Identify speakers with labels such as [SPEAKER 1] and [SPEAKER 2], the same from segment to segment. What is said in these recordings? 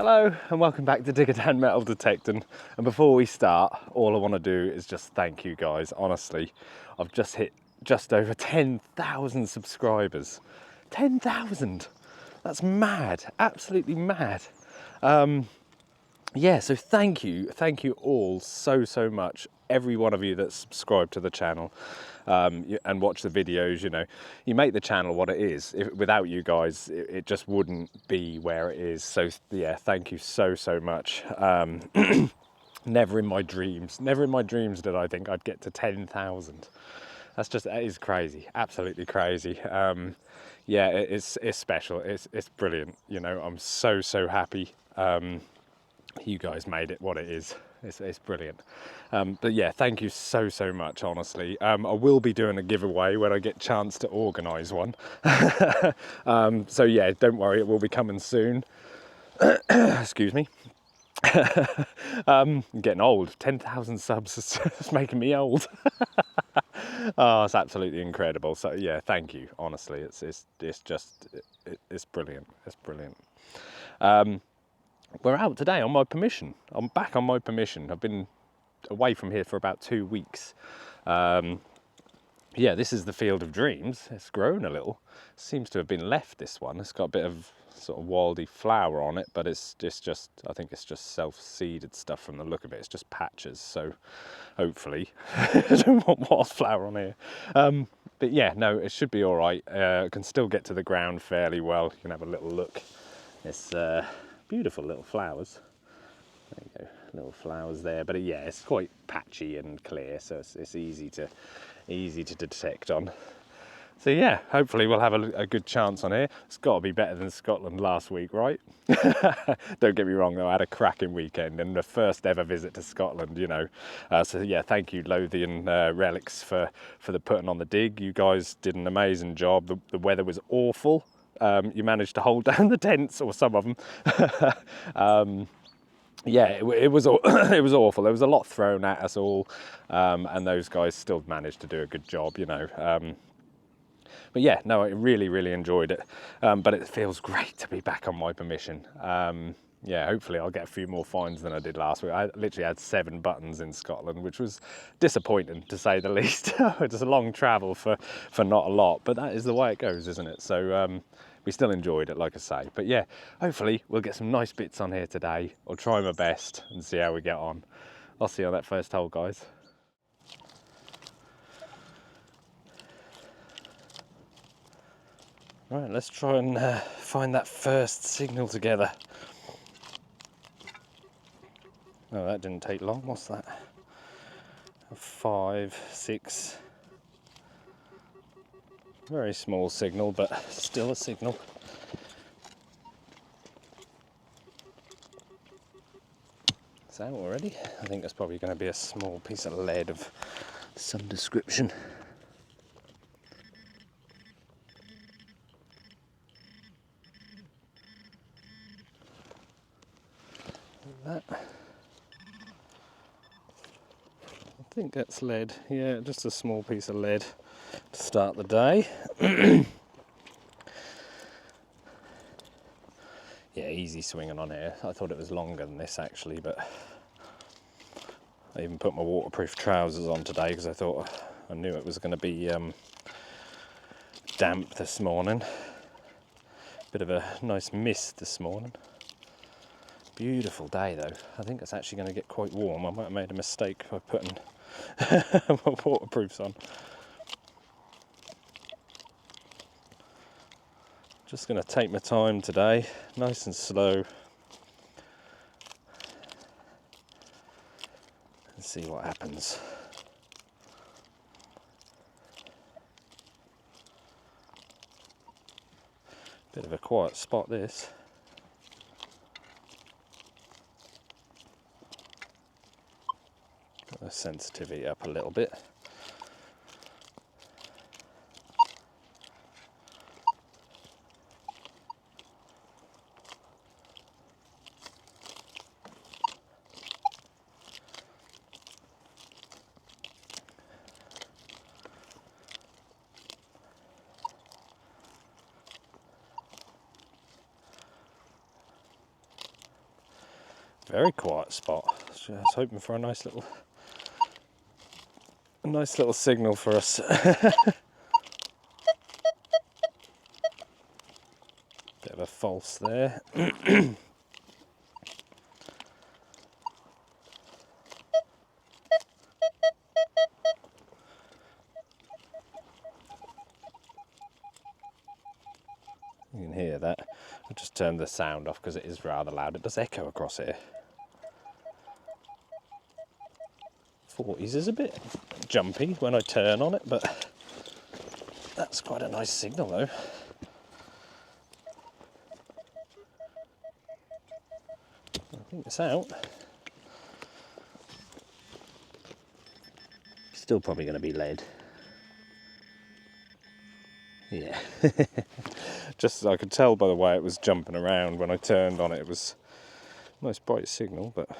[SPEAKER 1] Hello and welcome back to Digger Dan Metal Detecting. And before we start, all I want to do is just thank you guys. Honestly, I've just hit just over 10,000 subscribers. 10,000! That's mad, absolutely mad. Yeah, so thank you all so much. Every one of you that's subscribed to the channel and watch the videos, you know, you make the channel what it is. Without you guys, it just wouldn't be where it is. So yeah, thank you so much. Never in my dreams did I think I'd get to 10,000. That is crazy, absolutely crazy. Yeah, it's special, it's brilliant. You know, I'm so happy. You guys made it what it is. It's brilliant. But yeah, thank you so much, honestly. I will be doing a giveaway when I get a chance to organise one. So yeah, don't worry, it will be coming soon. Excuse me. I'm getting old. 10,000 subs is making me old. Oh, it's absolutely incredible. So yeah, thank you. Honestly, it's brilliant. It's brilliant. We're out today on my permission. I'm back on my permission. I've been away from here for about 2 weeks. Yeah, this is the Field of Dreams. It's grown a little. Seems to have been left, this one. It's got a bit of sort of wildy flower on it, but it's just, I think it's just self-seeded stuff from the look of it. It's just patches, so hopefully. I don't want wildflower on here. But yeah, no, it should be all right. I can still get to the ground fairly well. You can have a little look. It's beautiful little flowers. There you go, little flowers there. But yeah, it's quite patchy and clear, so it's easy to detect on. So yeah, hopefully we'll have a good chance on here. It's got to be better than Scotland last week, right? Don't get me wrong though, I had a cracking weekend and the first ever visit to Scotland, you know. So yeah, thank you Lothian Relix for the putting on the dig. You guys did an amazing job. The weather was awful. You managed to hold down the tents, or some of them. Yeah, it was it was awful. There was a lot thrown at us all, and those guys still managed to do a good job, you know. But yeah, no, I really enjoyed it. But it feels great to be back on my permission. Yeah, hopefully I'll get a few more finds than I did last week. I literally had 7 buttons in Scotland, which was disappointing to say the least. It's a long travel for not a lot, but that is the way it goes, isn't it? So we still enjoyed it, like I say. But yeah, hopefully we'll get some nice bits on here today. I'll try my best and see how we get on. I'll see you on that first hole, guys. Right, let's try and find that first signal together. Oh, that didn't take long. What's that? 5, 6. Very small signal, but still a signal. Is that already? I think that's probably going to be a small piece of lead of some description. That. I think that's lead. Yeah, just a small piece of lead to start the day. Yeah, easy swinging on here. I thought it was longer than this actually, but I even put my waterproof trousers on today because I knew it was going to be damp this morning. Bit of a nice mist this morning. Beautiful day though. I think it's actually going to get quite warm. I might have made a mistake by putting my waterproofs on. Just going to take my time today, nice and slow, and see what happens. Bit of a quiet spot this. Got the sensitivity up a little bit. Very quiet spot. So I was hoping for a nice little signal for us. Bit of a false there. You can hear that. I just turned the sound off because it is rather loud. It does echo across here. 40s is a bit jumpy when I turn on it, but that's quite a nice signal though. I think it's out. Still probably going to be lead. Yeah. Just I could tell by the way it was jumping around when I turned on it. It was a nice bright signal, but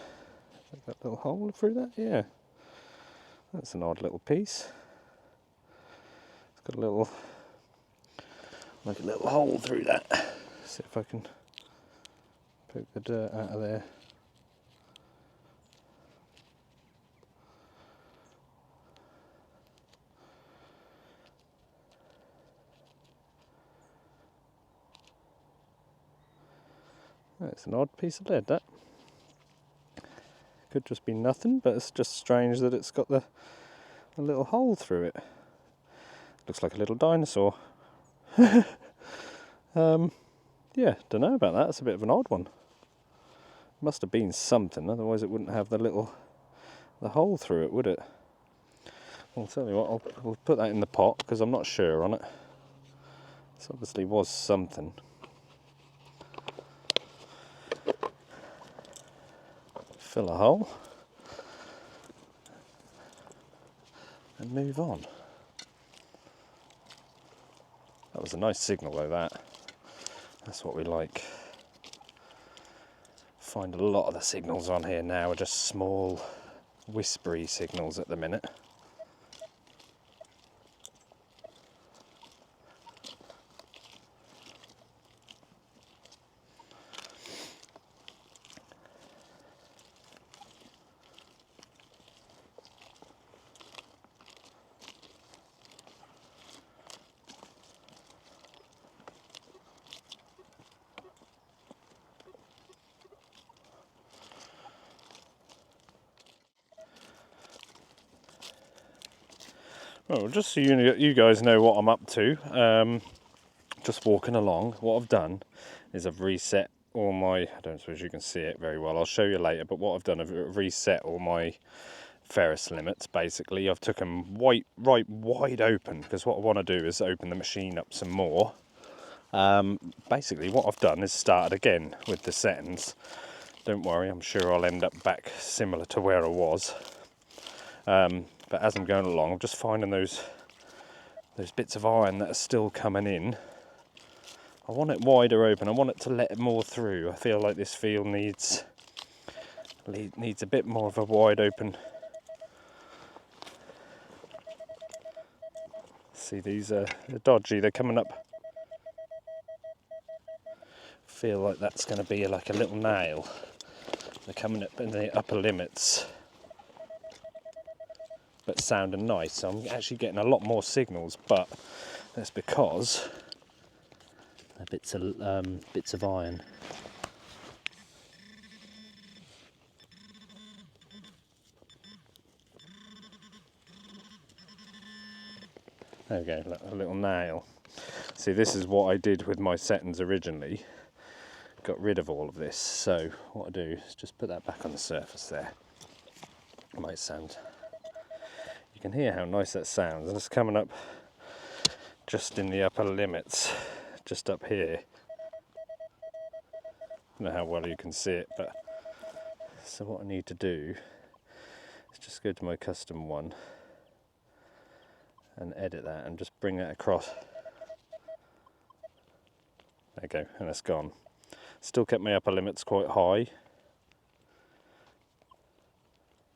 [SPEAKER 1] that little hole through that, yeah. That's an odd little piece. It's got a little, like a little hole through that. See if I can poke the dirt out of there. That's an odd piece of lead, that. Could just be nothing, but it's just strange that it's got a little hole through it. Looks like a little dinosaur. Yeah, don't know about that. It's a bit of an odd one. Must have been something, otherwise it wouldn't have the hole through it, would it? I'll tell you what, we'll put that in the pot because I'm not sure on it. This obviously was something. Fill a hole and move on. That was a nice signal though, that's what we like. Find a lot of the signals on here now are just small whispery signals at the minute. Well, just so you guys know what I'm up to, just walking along, what I've done is I've reset all my, I don't suppose you can see it very well, I'll show you later, but what I've done, I've reset all my ferrous limits basically. I've took them right wide open because what I want to do is open the machine up some more. Basically what I've done is started again with the settings. Don't worry, I'm sure I'll end up back similar to where I was. But as I'm going along, I'm just finding those bits of iron that are still coming in. I want it wider open. I want it to let more through. I feel like this field needs a bit more of a wide open. See, these are dodgy. They're coming up. Feel like that's going to be like a little nail. They're coming up in the upper limits, but sounding nice. So I'm actually getting a lot more signals, but that's because they're bits of iron. There we go, a little nail. See, this is what I did with my settings originally. Got rid of all of this. So what I do is just put that back on the surface there. It might sound. You can hear how nice that sounds, and it's coming up just in the upper limits, just up here. I don't know how well you can see it, but so what I need to do is just go to my custom one and edit that and just bring that across. There you go, and it's gone. Still kept my upper limits quite high.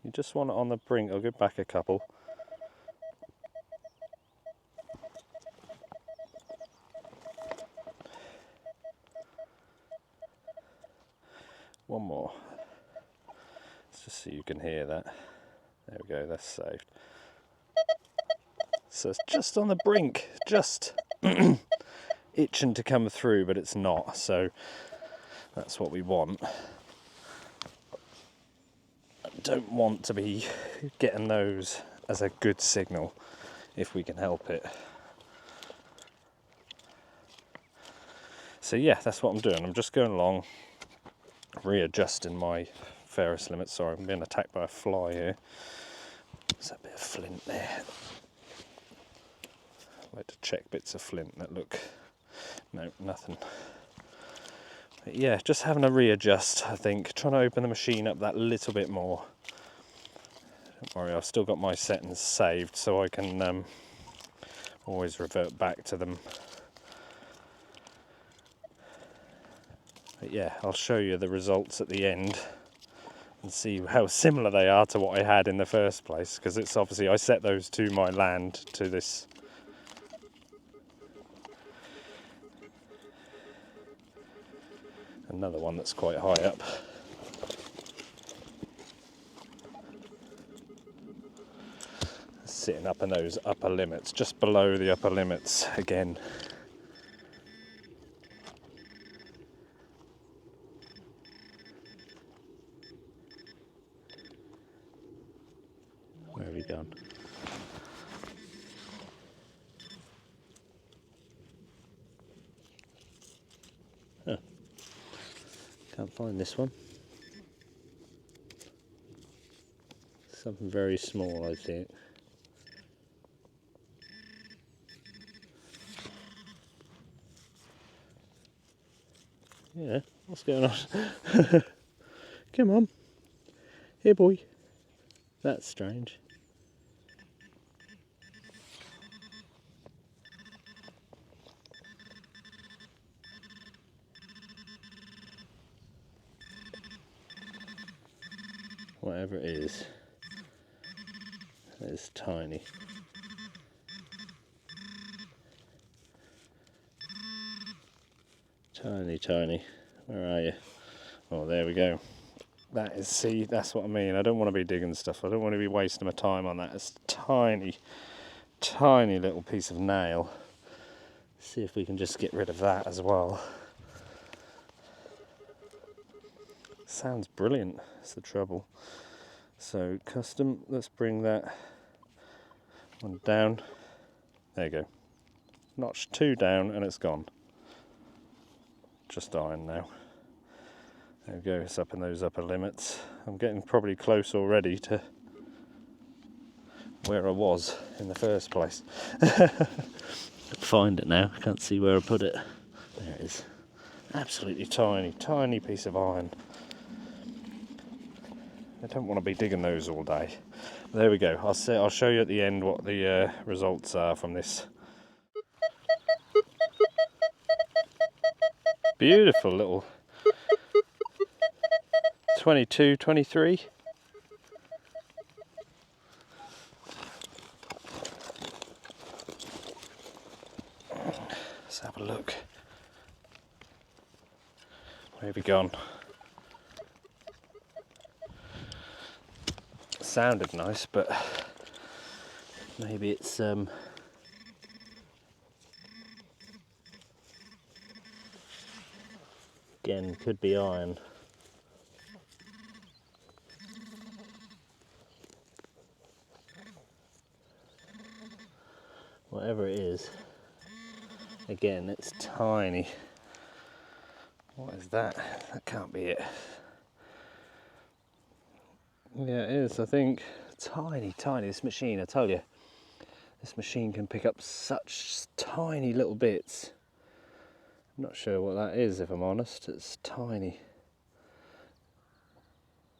[SPEAKER 1] You just want it on the brink. I'll go back a couple. One more. just so you can hear that. There we go, that's saved. So it's just on the brink, just itching to come through, but it's not, so that's what we want. I don't want to be getting those as a good signal if we can help it. So yeah, that's what I'm doing. I'm just going along, readjusting my ferrous limit. Sorry, I'm being attacked by a fly here. There's a bit of flint there. I like to check bits of flint that look... No, nothing. But yeah, just having a readjust, I think. Trying to open the machine up that little bit more. Don't worry, I've still got my settings saved, so I can always revert back to them. But yeah, I'll show you the results at the end and see how similar they are to what I had in the first place, because it's obviously, I set those to my land, to this. Another one that's quite high up. Sitting up in those upper limits, just below the upper limits again. Where have you gone? Huh. Can't find this one. Something very small, I think. Yeah, what's going on? Come on. Here, boy. That's strange. Whatever it is, it's tiny. Tiny, tiny. Where are you? Oh, there we go. That is, see, that's what I mean. I don't want to be digging stuff. I don't want to be wasting my time on that. It's a tiny, tiny little piece of nail. See if we can just get rid of that as well. Sounds brilliant. That's the trouble. So custom, let's bring that one down. There you go. Notch 2 down and it's gone. Just iron now. There we go, it's up in those upper limits. I'm getting probably close already to where I was in the first place. Find it now, I can't see where I put it. There it is. Absolutely tiny, tiny piece of iron. I don't want to be digging those all day. There we go, I'll show you at the end what the results are from this. Beautiful little 22, 23. Let's have a look. Where have you gone? Sounded nice, but maybe it's again, could be iron. Whatever it is, again, it's tiny. What is that? That can't be it. Yeah, it is, I think. Tiny, tiny. This machine, I tell you, this machine can pick up such tiny little bits. I'm not sure what that is, if I'm honest. It's tiny.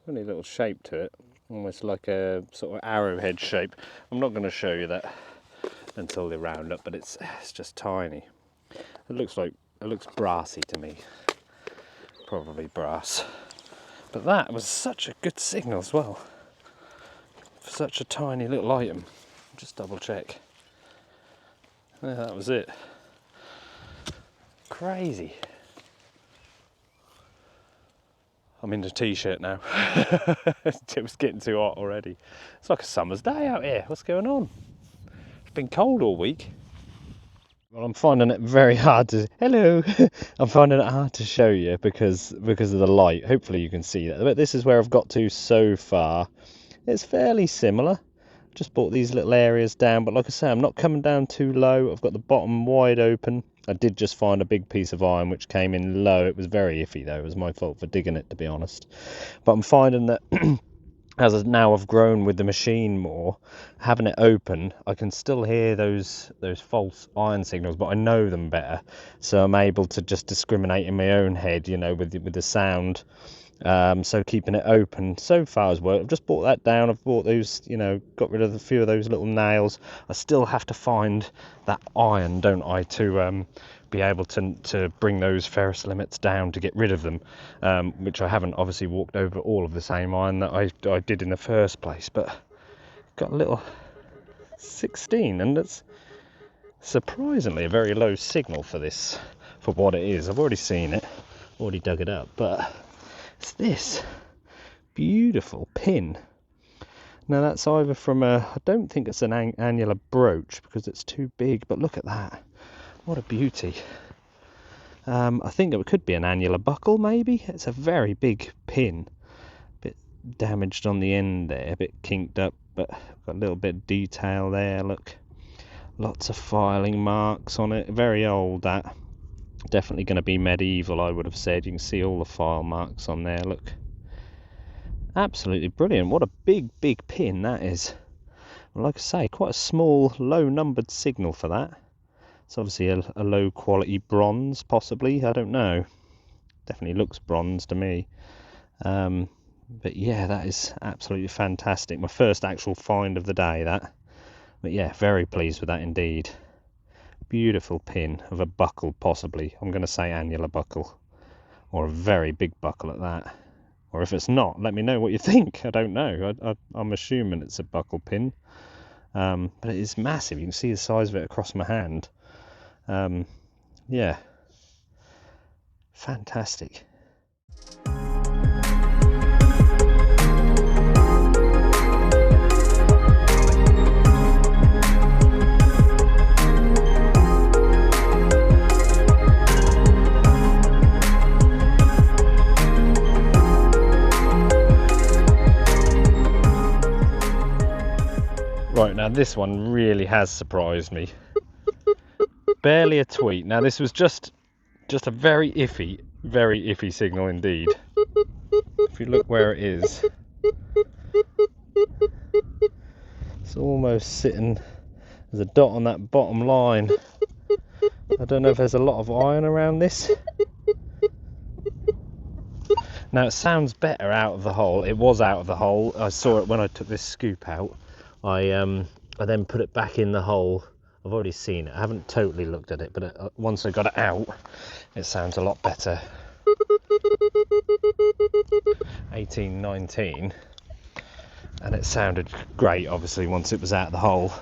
[SPEAKER 1] Funny little shape to it, almost like a sort of arrowhead shape. I'm not going to show you that until the roundup, but it's just tiny. It looks brassy to me. Probably brass. But that was such a good signal as well. For such a tiny little item. Just double check. Yeah, that was it. Crazy. I'm in a t-shirt now. It was getting too hot already. It's like a summer's day out here. What's going on? It's been cold all week. Well, I'm finding it very hard to... Hello! I'm finding it hard to show you because of the light. Hopefully you can see that. But this is where I've got to so far. It's fairly similar. Just brought these little areas down, but like I say, I'm not coming down too low. I've got the bottom wide open. I did just find a big piece of iron which came in low. It was very iffy though. It was my fault for digging it, to be honest. But I'm finding that as now I've grown with the machine more, having it open, I can still hear those false iron signals, but I know them better, so I'm able to just discriminate in my own head, you know, with the sound. So keeping it open so far has worked. I've just brought that down. I've bought those, you know, got rid of a few of those little nails. I still have to find that iron, don't I, to be able to bring those ferrous limits down to get rid of them, which I haven't obviously walked over all of the same iron that I did in the first place, but got a little 16, and it's surprisingly a very low signal for this, for what it is. I've already seen it, already dug it up, but it's this beautiful pin. Now that's either from I don't think it's an annular brooch because it's too big, but look at that, what a beauty. I think it could be an annular buckle maybe. It's a very big pin, a bit damaged on the end there, a bit kinked up, but got a little bit of detail there, look, lots of filing marks on it, very old that. Definitely going to be medieval, I would have said. You can see all the file marks on there, look. Absolutely brilliant. What a big pin that is. Well, like I say, quite a small, low numbered signal for that. It's obviously a low quality bronze, possibly, I don't know. Definitely looks bronze to me. But yeah, that is absolutely fantastic. My first actual find of the day, that. But yeah, very pleased with that indeed. Beautiful pin of a buckle, possibly. I'm going to say annular buckle, or a very big buckle at that. Or if it's not, let me know what you think. I don't know. I'm assuming it's a buckle pin, but it is massive. You can see the size of it across my hand. Yeah, fantastic. Right, now this one really has surprised me. Barely a tweet. Now this was just a very iffy signal indeed. If you look where it is, it's almost sitting, there's a dot on that bottom line. I don't know if there's a lot of iron around this. Now it sounds better out of the hole. It was out of the hole. I saw it when I took this scoop out. I then put it back in the hole. I've already seen it. I haven't totally looked at it, but once I got it out, it sounds a lot better. 1819, and it sounded great. Obviously, once it was out of the hole.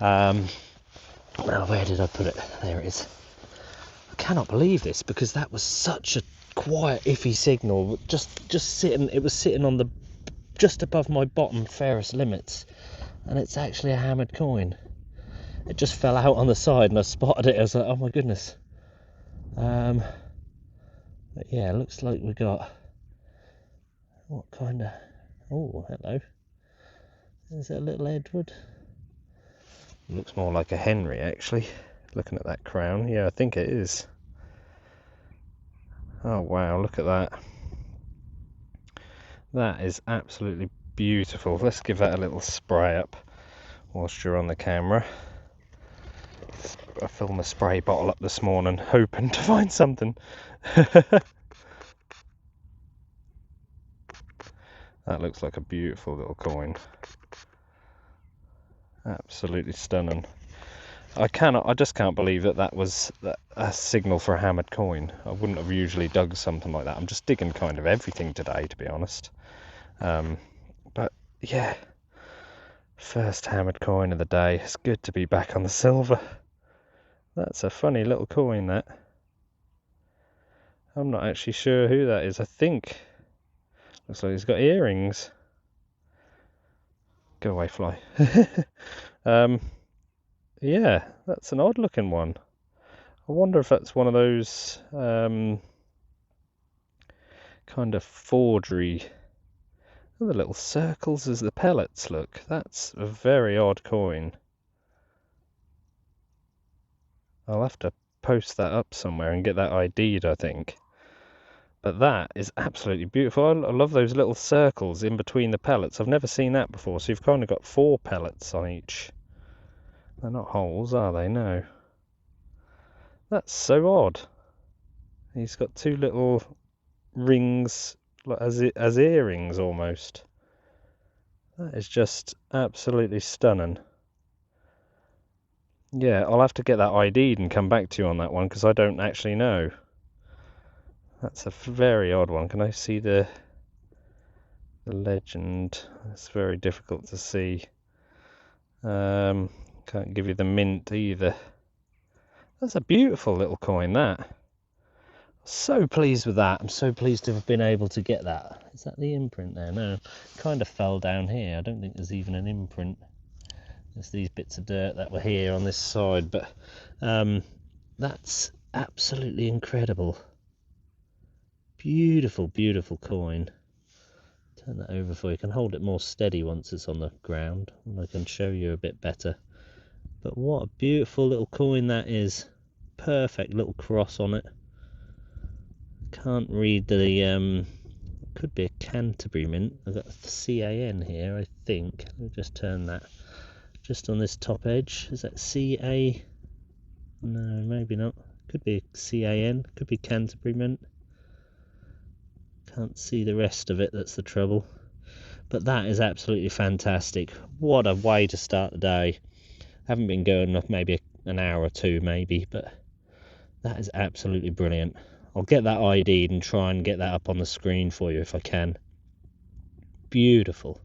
[SPEAKER 1] Now, where did I put it? There it is. I cannot believe this because that was such a quiet, iffy signal. Just sitting. It was sitting on the just above my bottom ferrous limits. And it's actually a hammered coin. It just fell out on the side and I spotted it. I was like, oh my goodness. But yeah, it looks like we got, what kind of, oh, hello. Is it a little Edward? It looks more like a Henry actually, looking at that crown. Yeah, I think it is. Oh wow, look at that. That is absolutely beautiful. Let's give that a little spray up whilst you're on the camera. I filled my spray bottle up this morning hoping to find something. That looks like a beautiful little coin. Absolutely stunning. I just can't believe that was a signal for a hammered coin. I wouldn't have usually dug something like that. I'm just digging kind of everything today, to be honest. But yeah, first hammered coin of the day. It's good to be back on the silver. That's a funny little coin, that. I'm not actually sure who that is. I think Looks like he's got earrings. Go away, fly. Yeah, that's an odd looking one. I wonder if that's one of those kind of forgery. Oh, the little circles as the pellets look. That's a very odd coin. I'll have to post that up somewhere and get that ID'd, I think. But that is absolutely beautiful. I love those little circles in between the pellets. I've never seen that before. So you've kind of got 4 pellets on each. They're not holes, are they? No. That's so odd. He's got 2 little rings as earrings almost. That is just absolutely stunning. Yeah, I'll have to get that ID'd and come back to you on that one because I don't actually know. That's a very odd one. Can I see the legend? It's very difficult to see. Can't give you the mint either. That's a beautiful little coin, that. So pleased with that. I'm so pleased to have been able to get that. Is that the imprint there? No, kind of fell down here. I don't think there's even an imprint. There's these bits of dirt that were here on this side, but that's absolutely incredible. Beautiful, beautiful coin. Turn that over for you. You can hold it more steady once it's on the ground, and I can show you a bit better. But what a beautiful little coin that is. Perfect little cross on it. Can't read the could be a Canterbury mint. I've got CAN here, I think. Let me just turn that. Just on this top edge. Is that CA? No, maybe not. Could be CAN. Could be Canterbury mint. Can't see the rest of it, that's the trouble. But that is absolutely fantastic. What a way to start the day. Haven't been going enough, maybe an hour or 2 maybe, but that is absolutely brilliant. I'll get that ID'd and try and get that up on the screen for you if I can. Beautiful.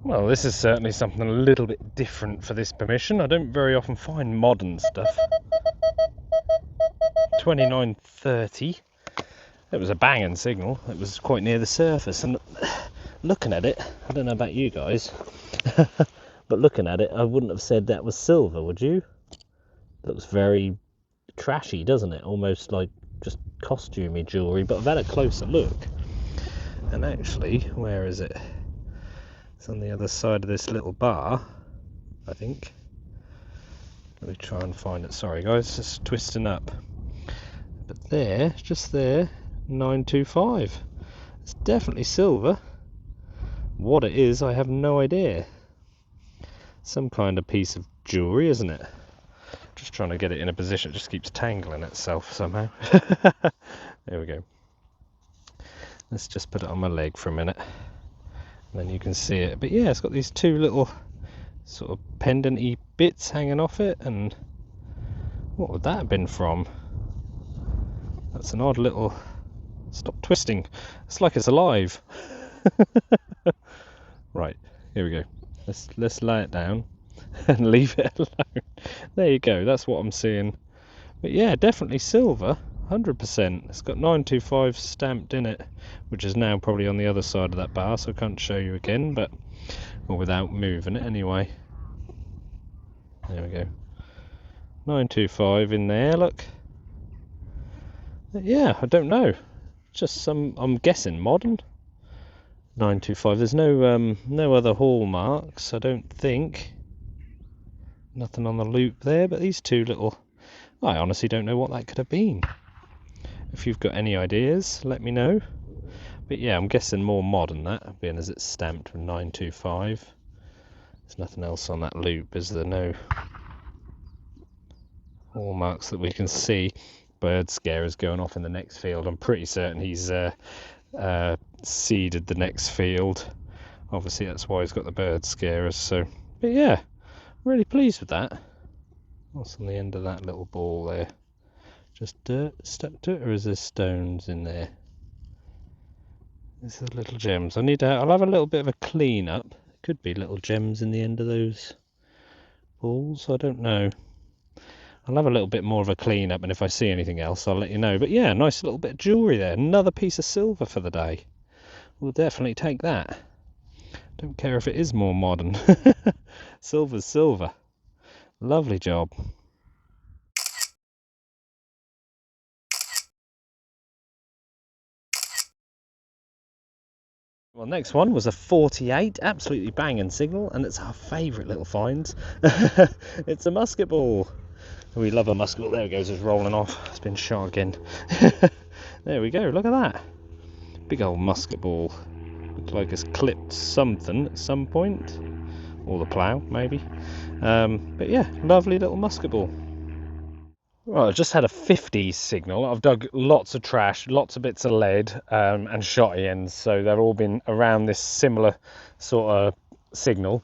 [SPEAKER 1] Well, this is certainly something a little bit different for this permission. I don't very often find modern stuff. 2930. It was a banging signal. It was quite near the surface, and looking at it, I don't know about you guys, but looking at it, I wouldn't have said that was silver, would you? It looks very trashy, doesn't it? Almost like just costumey jewellery, but I've had a closer look. And actually, where is it? It's on the other side of this little bar, I think. Let me try and find it. Sorry guys, it's twisting up. But there, just there, 925. It's definitely silver. What it is, I have no idea. Some kind of piece of jewellery, isn't it? Just trying to get it in a position. It just keeps tangling itself somehow. There we go. Let's just put it on my leg for a minute. And then you can see it. But yeah, it's got these 2 little sort of pendant-y bits hanging off it. And what would that have been from? That's an odd little... Stop twisting. It's like it's alive. Right, here we go. Let's lay it down and leave it alone. There you go, that's what I'm seeing. But yeah, definitely silver, 100%. It's got 925 stamped in it, which is now probably on the other side of that bar, so I can't show you again, but or without moving it anyway. There we go. 925 in there, look. Yeah, I don't know. Just some, I'm guessing modern. 925. There's no other hallmarks, I don't think. Nothing on the loop there, but these 2 little... I honestly don't know what that could have been. If you've got any ideas, let me know. But yeah, I'm guessing more modern that, being as it's stamped with 925. There's nothing else on that loop, is there? No. hallmarks that we can see. Bird scarers going off in the next field. I'm pretty certain he's seeded the next field. Obviously that's why he's got the bird scarers. So, but yeah, really pleased with that. What's on the end of that little ball there? Just dirt stuck to it, or is there stones in there? These are little gems. I'll have a little bit of a clean up. Could be little gems in the end of those balls, I don't know. I'll have a little bit more of a clean up, and if I see anything else I'll let you know. But yeah, nice little bit of jewellery there. Another piece of silver for the day. We'll definitely take that. Don't care if it is more modern. Silver's silver. Lovely job. Well, next one was a 48, absolutely banging signal, and it's our favourite little find. It's a musket ball. We love a musket ball. There it goes, it's rolling off. It's been shot again. There we go, look at that. Big old musket ball. Looks like it's clipped something at some point. Or the plough, maybe. But yeah, lovely little musket ball. Well, I just had a 50 signal. I've dug lots of trash, lots of bits of lead and shotty ends, so they've all been around this similar sort of signal.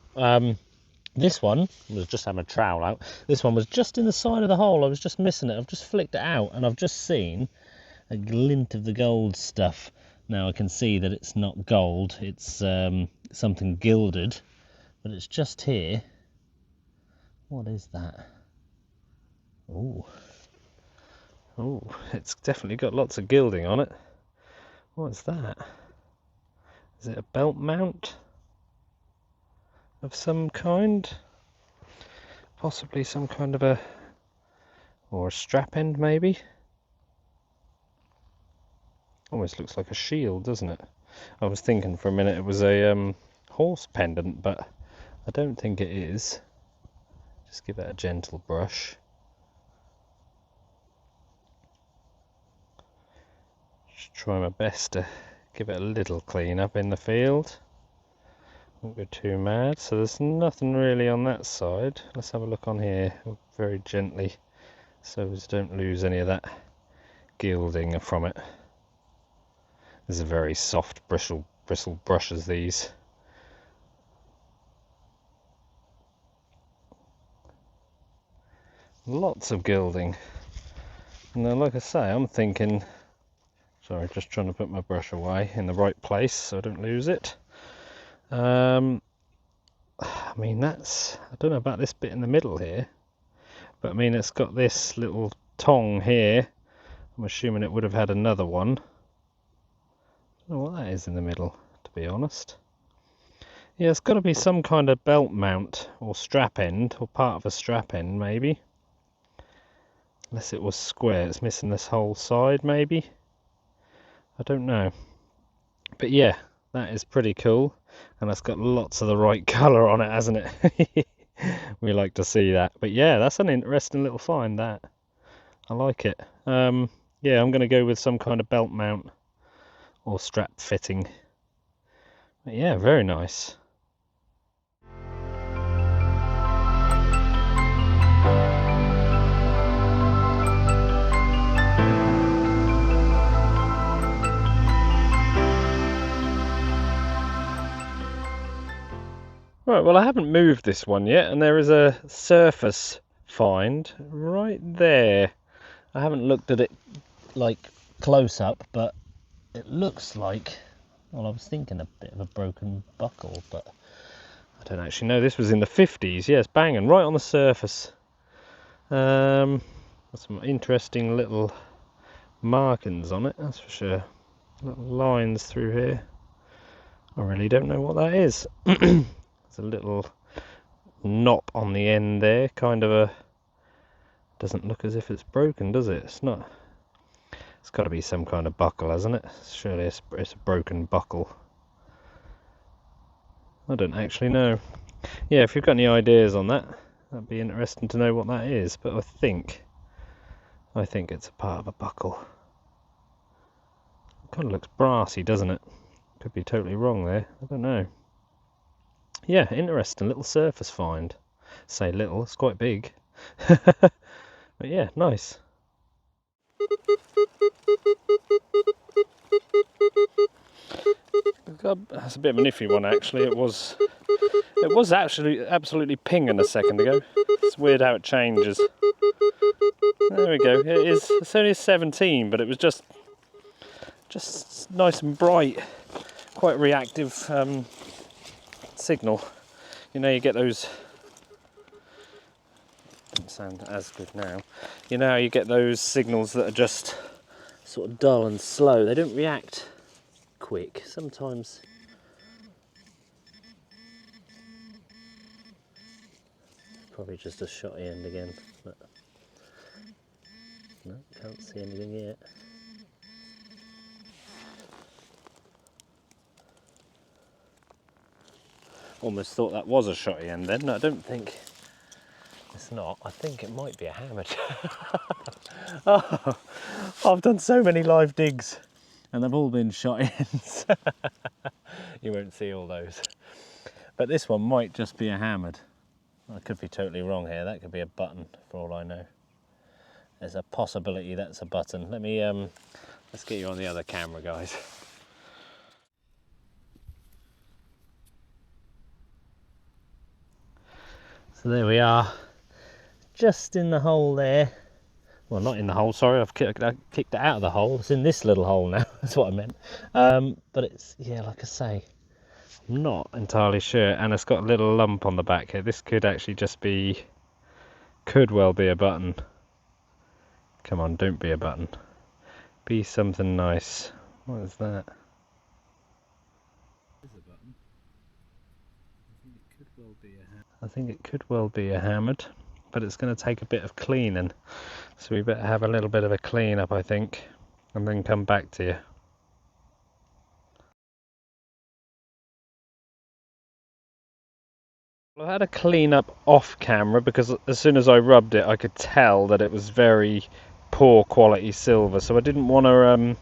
[SPEAKER 1] This one was just having a trowel out. This one was just in the side of the hole. I was just missing it. I've just flicked it out and I've just seen a glint of the gold stuff. Now I can see that it's not gold, it's something gilded, but it's just here. What is that? Oh. Oh, it's definitely got lots of gilding on it. What's that? Is it a belt mount of some kind? Possibly some kind of or a strap end maybe? Almost looks like a shield, doesn't it? I was thinking for a minute it was a horse pendant, but I don't think it is. Just give it a gentle brush. Just try my best to give it a little clean up in the field. Won't go too mad. So there's nothing really on that side. Let's have a look on here very gently so we don't lose any of that gilding from it. These are very soft bristle brushes, these. Lots of gilding. Now, like I say, I'm thinking, sorry, just trying to put my brush away in the right place so I don't lose it. I mean, I don't know about this bit in the middle here, but I mean, it's got this little tong here. I'm assuming it would have had another one. I don't know what that is in the middle, to be honest. Yeah, it's got to be some kind of belt mount or strap end, or part of a strap end maybe. Unless it was square, it's missing this whole side maybe. I don't know. But yeah, that is pretty cool. And it's got lots of the right colour on it, hasn't it? We like to see that. But yeah, that's an interesting little find, that. I like it. Yeah, I'm going to go with some kind of belt mount or strap fitting. But yeah, very nice. Right, well, I haven't moved this one yet, and there is a surface find right there. I haven't looked at it like close up, but it looks like, well, I was thinking a bit of a broken buckle, but I don't actually know. This was in the 50s. Yes, banging right on the surface. Some interesting little markings on it, that's for sure. Little lines through here. I really don't know what that is. There's a little knop on the end there, kind of doesn't look as if it's broken, does it? It's not. It's got to be some kind of buckle, hasn't it? Surely it's a broken buckle. I don't actually know. Yeah, if you've got any ideas on that, that'd be interesting to know what that is. But I think it's a part of a buckle. It kind of looks brassy, doesn't it? Could be totally wrong there. I don't know. Yeah, interesting little surface find. Say little, it's quite big. But yeah, nice. That's a bit of an iffy one actually. It was actually absolutely pinging a second ago. It's weird how it changes. There we go. It's only a 17, but it was just nice and bright, quite reactive signal. You know, you get those. Doesn't sound as good now. You know how you get those signals that are just sort of dull and slow. They don't react quick. Sometimes. Probably just a shotty end again, but no, can't see anything yet. Almost thought that was a shotty end then. No, I don't think it's not. I think it might be a hammered. Oh, I've done so many live digs and they've all been shotty ends. You won't see all those. But this one might just be a hammered. I could be totally wrong here. That could be a button for all I know. There's a possibility that's a button. Let me, let's get you on the other camera, guys. So there we are, just in the hole there. Well, not in the hole, sorry, I kicked it out of the hole. It's in this little hole now, that's what I meant. But it's, yeah, like I say, I'm not entirely sure. And it's got a little lump on the back here. This could actually just be, could well be a button. Come on, don't be a button. Be something nice. What is that? I think it could well be a hammered, but it's going to take a bit of cleaning. So we better have a little bit of a clean up, I think, and then come back to you. I had a clean up off camera because as soon as I rubbed it I could tell that it was very poor quality silver, so I didn't want to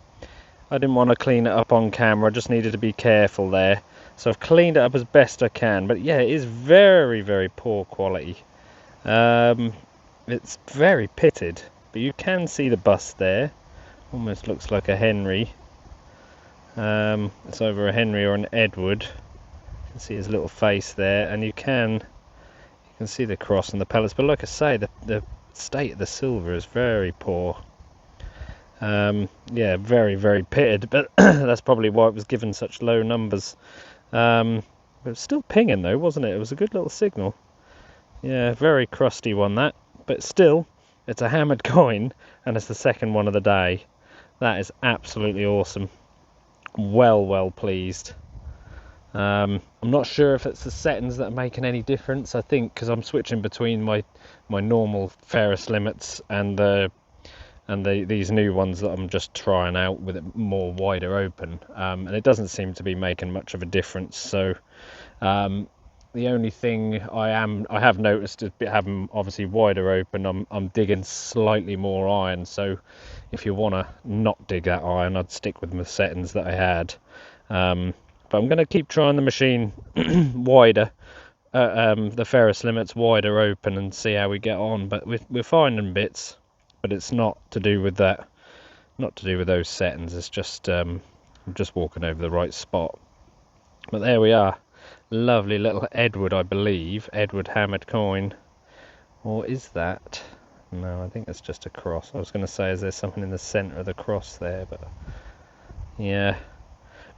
[SPEAKER 1] clean it up on camera. I just needed to be careful there. So I've cleaned it up as best I can, but yeah, it is very, very poor quality. It's very pitted, but you can see the bust there. Almost looks like a Henry. It's either a Henry or an Edward. You can see his little face there, and you can see the cross and the pellets. But like I say, the state of the silver is very poor. Yeah, very, very pitted, but that's probably why it was given such low numbers. But it was still pinging though, wasn't it? It was a good little signal. Yeah, very crusty one that, but still, it's a hammered coin, and it's the second one of the day. That is absolutely awesome. Well pleased. I'm not sure if it's the settings that are making any difference. I think because I'm switching between my normal Ferris limits and these new ones that I'm just trying out with it more wider open, and it doesn't seem to be making much of a difference. So the only thing I have noticed is having obviously wider open, I'm digging slightly more iron. So if you want to not dig that iron, I'd stick with the settings that I had. But I'm going to keep trying the machine wider, the Ferris limits wider open, and see how we get on. But we're finding bits. But it's not to do with that, not to do with those settings. It's just I'm just walking over the right spot. But there we are, lovely little Edward, I believe, Edward hammered coin. Or is that? No, I think it's just a cross. I was going to say, is there something in the centre of the cross there? But yeah,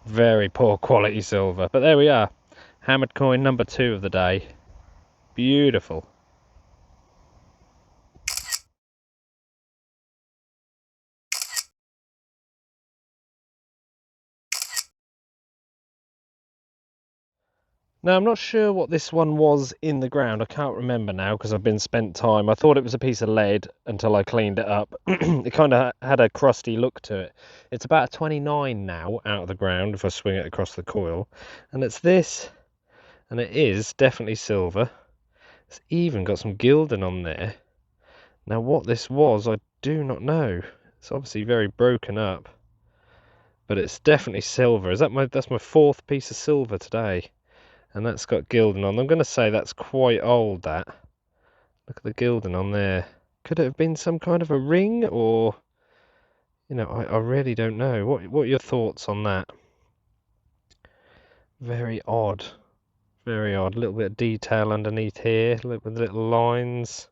[SPEAKER 1] very poor quality silver. But there we are, hammered coin number 2 of the day. Beautiful. Now, I'm not sure what this one was in the ground. I can't remember now because I've been spent time. I thought it was a piece of lead until I cleaned it up. It kind of had a crusty look to it. It's about a 29 now out of the ground if I swing it across the coil. And it's this, and it is definitely silver. It's even got some gilding on there. Now, what this was, I do not know. It's obviously very broken up. But it's definitely silver. That's my 4th piece of silver today. And that's got gilding on. I'm going to say that's quite old, that. Look at the gilding on there. Could it have been some kind of a ring, or, you know, I really don't know. What are your thoughts on that? Very odd. Very odd. A little bit of detail underneath here, little lines,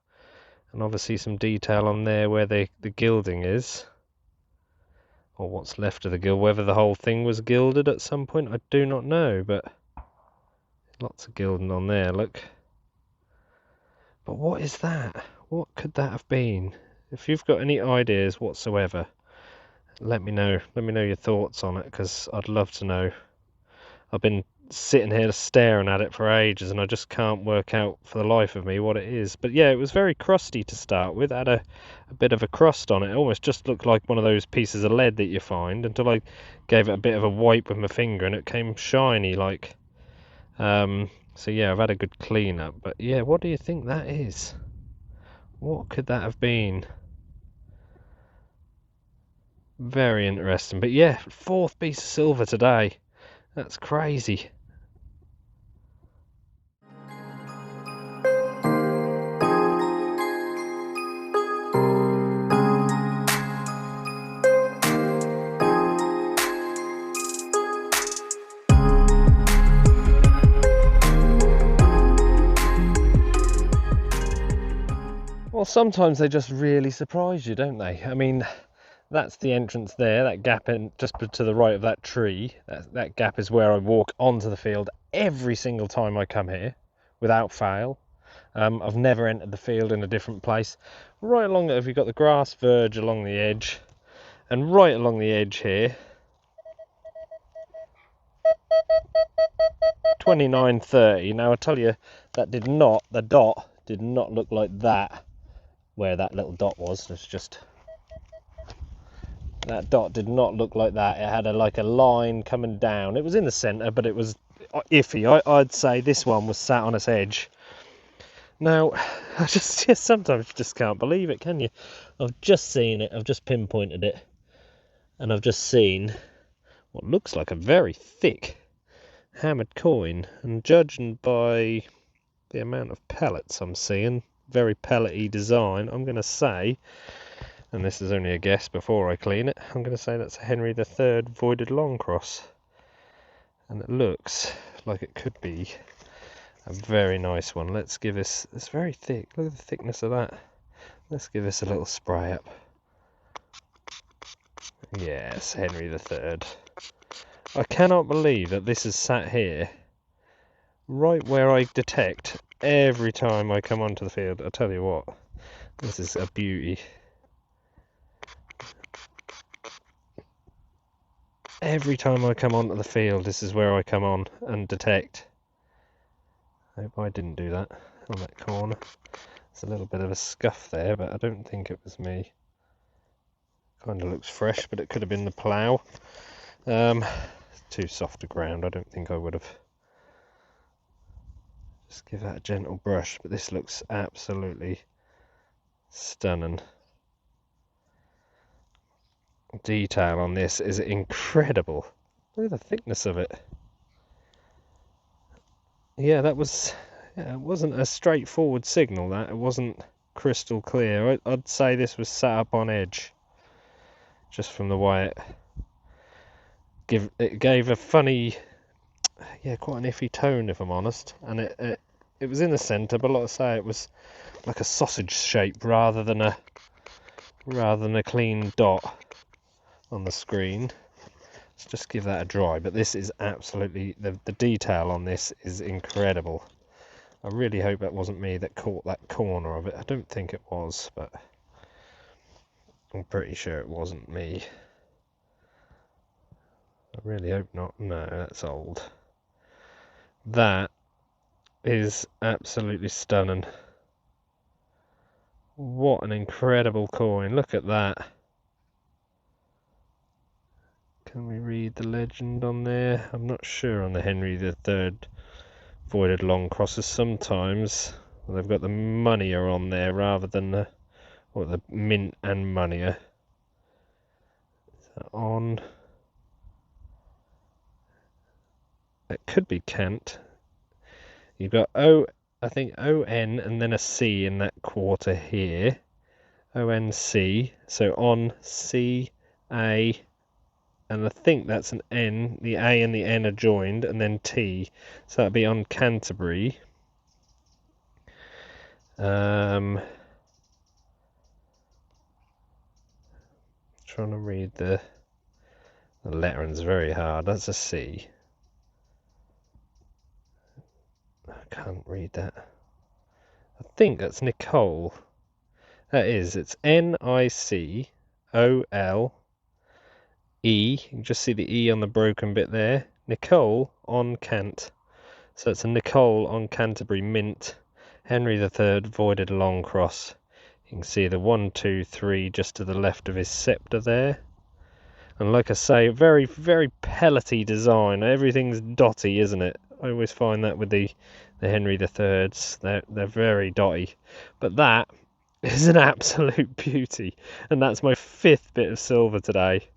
[SPEAKER 1] and obviously some detail on there where the gilding is, or what's left of the gild. Whether the whole thing was gilded at some point, I do not know, but lots of gilding on there, look. But what is that? What could that have been? If you've got any ideas whatsoever, let me know. Let me know your thoughts on it, because I'd love to know. I've been sitting here staring at it for ages, and I just can't work out for the life of me what it is. But yeah, it was very crusty to start with. It had a bit of a crust on it. It almost just looked like one of those pieces of lead that you find, until I gave it a bit of a wipe with my finger and it came shiny like. So yeah, I've had a good clean up. But yeah, what do you think that is? What could that have been? Very interesting. But yeah, 4th piece of silver today. That's crazy. Well, sometimes they just really surprise you, don't they? I mean, that's the entrance there, that gap in just to the right of that tree. That gap is where I walk onto the field every single time I come here, without fail. I've never entered the field in a different place. Right along it, we've got the grass verge along the edge, and right along the edge here, 29:30. Now I tell you, the dot did not look like that. Where that little dot was, that dot did not look like that. It had like a line coming down. It was in the centre, but it was iffy. I'd say this one was sat on its edge. Now, I sometimes you just can't believe it, can you? I've just seen it. I've just pinpointed it, and I've just seen what looks like a very thick hammered coin. And judging by the amount of pellets I'm seeing, very pellety design, I'm going to say, and this is only a guess before I clean it, I'm going to say that's a Henry III voided long cross, and it looks like it could be a very nice one. Let's give this, it's very thick, look at the thickness of that. Let's give this a little spray up. Yes, Henry III. I cannot believe that this is sat here right where I detect every time I come onto the field. I tell you what, this is a beauty. Every time I come onto the field, this is where I come on and detect. I hope I didn't do that on that corner. There's a little bit of a scuff there, but I don't think it was me. Kind of looks fresh, but it could have been the plough. Too soft a ground, I don't think I would have. Just give that a gentle brush, but this looks absolutely stunning. Detail on this is incredible. Look at the thickness of it. Yeah, that was, it wasn't a straightforward signal, that. It wasn't crystal clear. I'd say this was sat up on edge, just from the way it gave a funny, yeah, quite an iffy tone, if I'm honest. And it was in the centre, but like I say, it was like a sausage shape rather than a clean dot on the screen. Let's just give that a dry. But this is absolutely, the detail on this is incredible. I really hope that wasn't me that caught that corner of it. I don't think it was, but I'm pretty sure it wasn't me. I really hope not. No, that's old. That is absolutely stunning. What an incredible coin. Look at that. Can we read the legend on there? I'm not sure on the Henry III voided long crosses. Sometimes they've got the moneyer on there rather than the mint and moneyer. Is that on? It could be cant. You've got I think ON and then a C in that quarter here. ONC, so on C, A, and I think that's an N, the A and the N are joined, and then T, so that'd be on Canterbury. Trying to read the lettering's very hard. That's a C. I can't read that. I think that's Nicole. That is, it's Nicole. E, you can just see the E on the broken bit there. Nicole on Cant. So it's a Nicole on Canterbury Mint. Henry III voided long cross. You can see the 1, 2, 3 just to the left of his scepter there. And like I say, very, very pellety design. Everything's dotty, isn't it? I always find that with the Henry III's. They're very dotty. But that is an absolute beauty. And that's my 5th bit of silver today.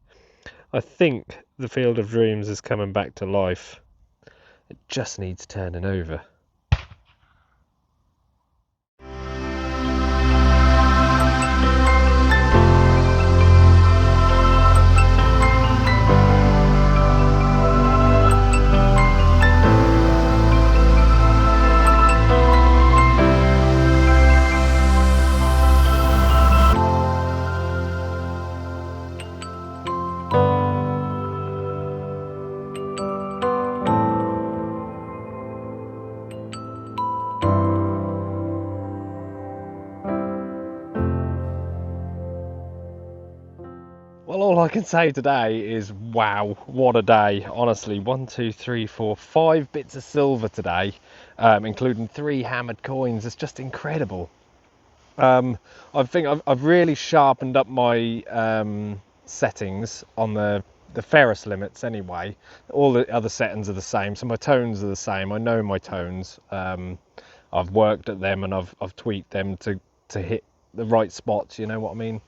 [SPEAKER 1] I think the Field of Dreams is coming back to life. It just needs turning over. Well, all I can say today is wow, what a day. Honestly, 1, 2, 3, 4, 5 bits of silver today, including 3 hammered coins. It's just incredible. I think I've really sharpened up my settings on the ferrous limits anyway. All the other settings are the same, so my tones are the same. I know my tones. I've worked at them and I've tweaked them to hit the right spots, you know what I mean?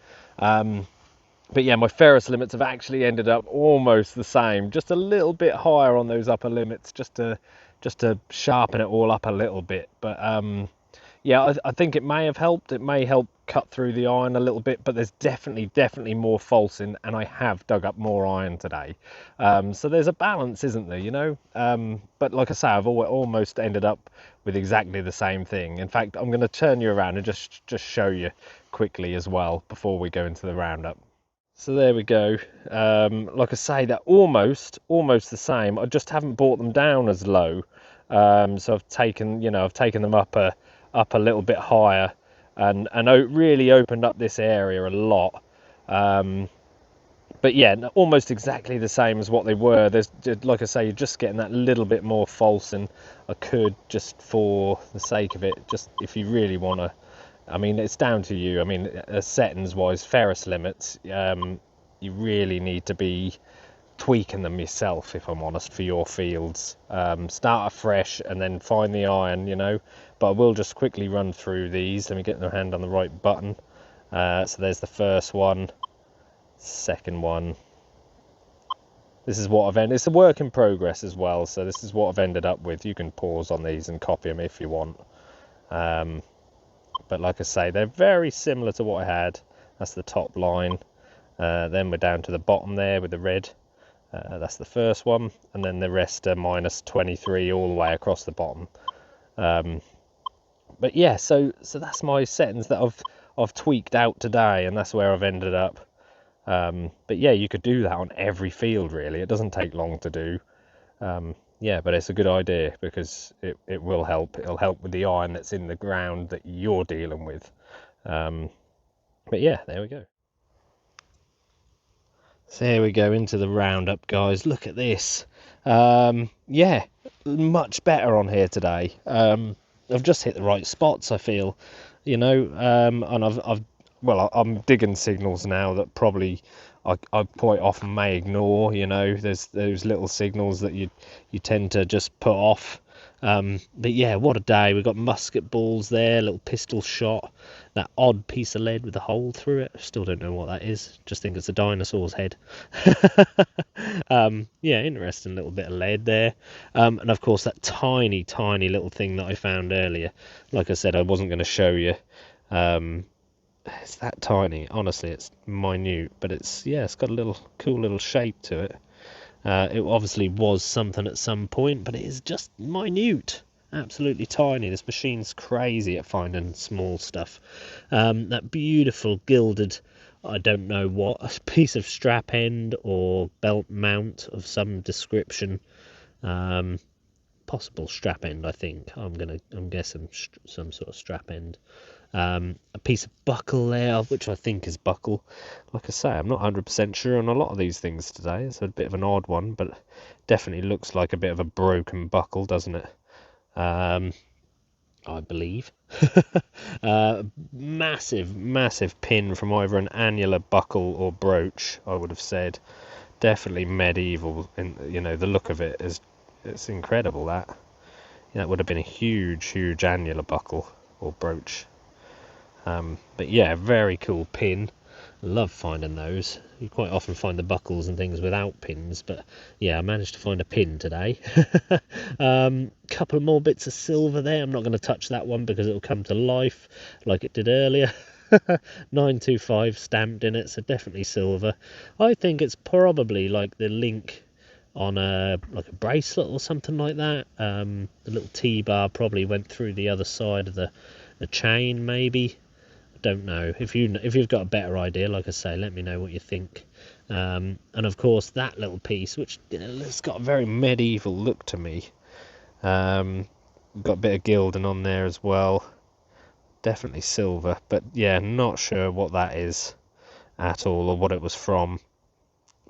[SPEAKER 1] But yeah, my ferrous limits have actually ended up almost the same, just a little bit higher on those upper limits, just to sharpen it all up a little bit. But yeah, I think it may have helped. It may help cut through the iron a little bit, but there's definitely more false in, and I have dug up more iron today. So there's a balance, isn't there, you know? But like I say, I've almost ended up with exactly the same thing. In fact, I'm going to turn you around and just show you quickly as well before we go into the roundup. So there we go. Like I say, they're almost the same. I just haven't brought them down as low. So I've taken them up a little bit higher, and really opened up this area a lot. But yeah, almost exactly the same as what they were. There's, like I say, you're just getting that little bit more false, and I could, just for the sake of it, just if you really want to, I mean, it's down to you. I mean, settings wise, ferrous limits, you really need to be tweaking them yourself, if I'm honest, for your fields. Start afresh and then find the iron, you know. But I will just quickly run through these. Let me get my hand on the right button. So there's the first one, second one. This is what I've ended. It's a work in progress as well, so this is what I've ended up with. You can pause on these and copy them if you want. But like I say, they're very similar to what I had. That's the top line. Then we're down to the bottom there with the red. That's the first one, and then the rest are minus 23 all the way across the bottom. But yeah, so that's my settings that I've tweaked out today, and that's where I've ended up. But yeah, you could do that on every field really. It doesn't take long to do. Yeah, but it's a good idea because it will help. It'll help with the iron that's in the ground that you're dealing with. But yeah, there we go. So here we go into the roundup, guys. Look at this. Yeah, much better on here today. I've just hit the right spots, I feel, you know, and I'm digging signals now that probably I quite often may ignore, you know. There's those little signals that you tend to just put off. But yeah, what a day. We've got musket balls there, little pistol shot, that odd piece of lead with a hole through it. I still don't know what that is. Just think it's a dinosaur's head. Yeah, interesting little bit of lead there. And of course that tiny little thing that I found earlier. Like I said, I wasn't going to show you.
[SPEAKER 2] it's that tiny. Honestly, it's minute, but it's, yeah, it's got a little cool little shape to it. It obviously was something at some point, but it is just minute. Absolutely tiny. This machine's crazy at finding small stuff. That beautiful gilded, I don't know what, a piece of strap end or belt mount of some description. Possible strap end, I think. I'm guessing some sort of strap end. A piece of buckle there, which I think is buckle. Like I say, I'm not 100% sure on a lot of these things today. It's a bit of an odd one, but definitely looks like a bit of a broken buckle, doesn't it? I believe. Massive pin from either an annular buckle or brooch, I would have said. Definitely medieval, and the look of it is, it's incredible. That would have been a huge annular buckle or brooch. But yeah, very cool pin. Love finding those. You quite often find the buckles and things without pins, but yeah, I managed to find a pin today. Couple of more bits of silver there. I'm not going to touch that one because it'll come to life like it did earlier. 925 stamped in it, so definitely silver. I think it's probably like the link on a bracelet or something like that. The little T-bar probably went through the other side of the chain, maybe. Don't know. If you've got a better idea, like I say, let me know what you think. And of course that little piece, which it's got a very medieval look to me. Got a bit of gilding on there as well. Definitely silver, but yeah, not sure what that is at all or what it was from.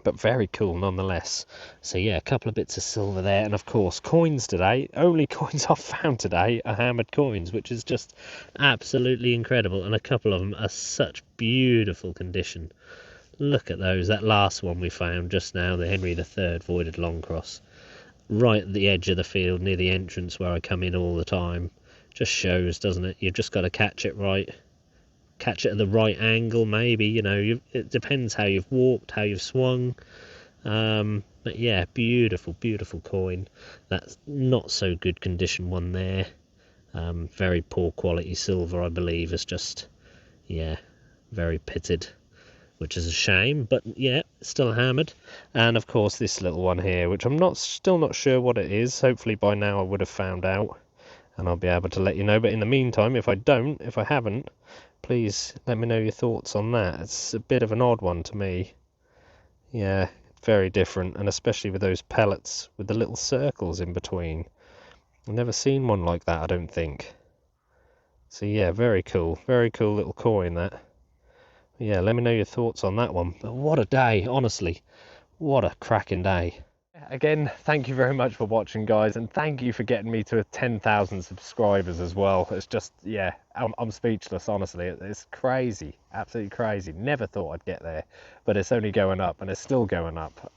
[SPEAKER 2] But very cool nonetheless. So yeah, a couple of bits of silver there, and of course coins today. Only coins I've found today are hammered coins, which is just absolutely incredible, and a couple of them are such beautiful condition. Look at those. That last one we found just now, the Henry III voided long cross, right at the edge of the field near the entrance where I come in all the time. Just shows, doesn't it? You've just got to catch it right. Catch it at the right angle, maybe. It depends how you've walked, how you've swung. But yeah, beautiful coin. That's not so good condition one there. Very poor quality silver, I believe. It's just, yeah, very pitted, which is a shame, but yeah, still hammered. And of course this little one here, which I'm still not sure what it is. Hopefully by now I would have found out and I'll be able to let you know. But in the meantime, if I haven't, please let me know your thoughts on that. It's a bit of an odd one to me. Yeah, very different, and especially with those pellets with the little circles in between. I've never seen one like that, I don't think. So yeah, very cool little coin that. Yeah, let me know your thoughts on that one. But what a day, honestly. What a cracking day. Again, thank you very much for watching, guys, and thank you for getting me to 10,000 subscribers as well. It's just, yeah, I'm speechless, honestly. It's crazy, absolutely crazy. Never thought I'd get there, but it's only going up, and it's still going up.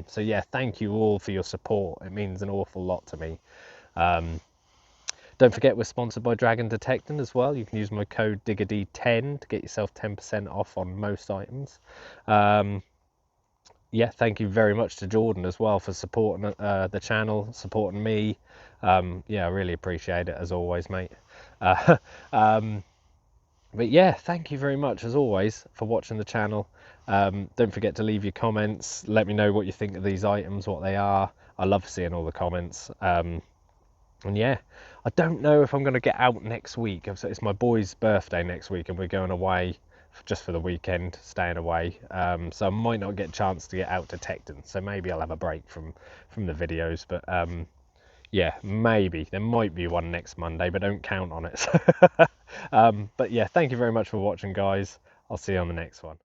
[SPEAKER 2] So yeah, thank you all for your support. It means an awful lot to me. Don't forget we're sponsored by Dragon Detecting as well. You can use my code DIGGERD10 to get yourself 10% off on most items. Yeah, thank you very much to Jordan as well for supporting the channel, supporting me. Yeah, I really appreciate it as always, mate. But yeah, thank you very much as always for watching the channel. Don't forget to leave your comments. Let me know what you think of these items, what they are. I love seeing all the comments. And yeah, I don't know if I'm going to get out next week. It's my boy's birthday next week and we're going away just for the weekend, staying away, so I might not get a chance to get out detecting, so maybe I'll have a break from the videos, but yeah, maybe there might be one next Monday, but don't count on it. But yeah, thank you very much for watching, guys. I'll see you on the next one.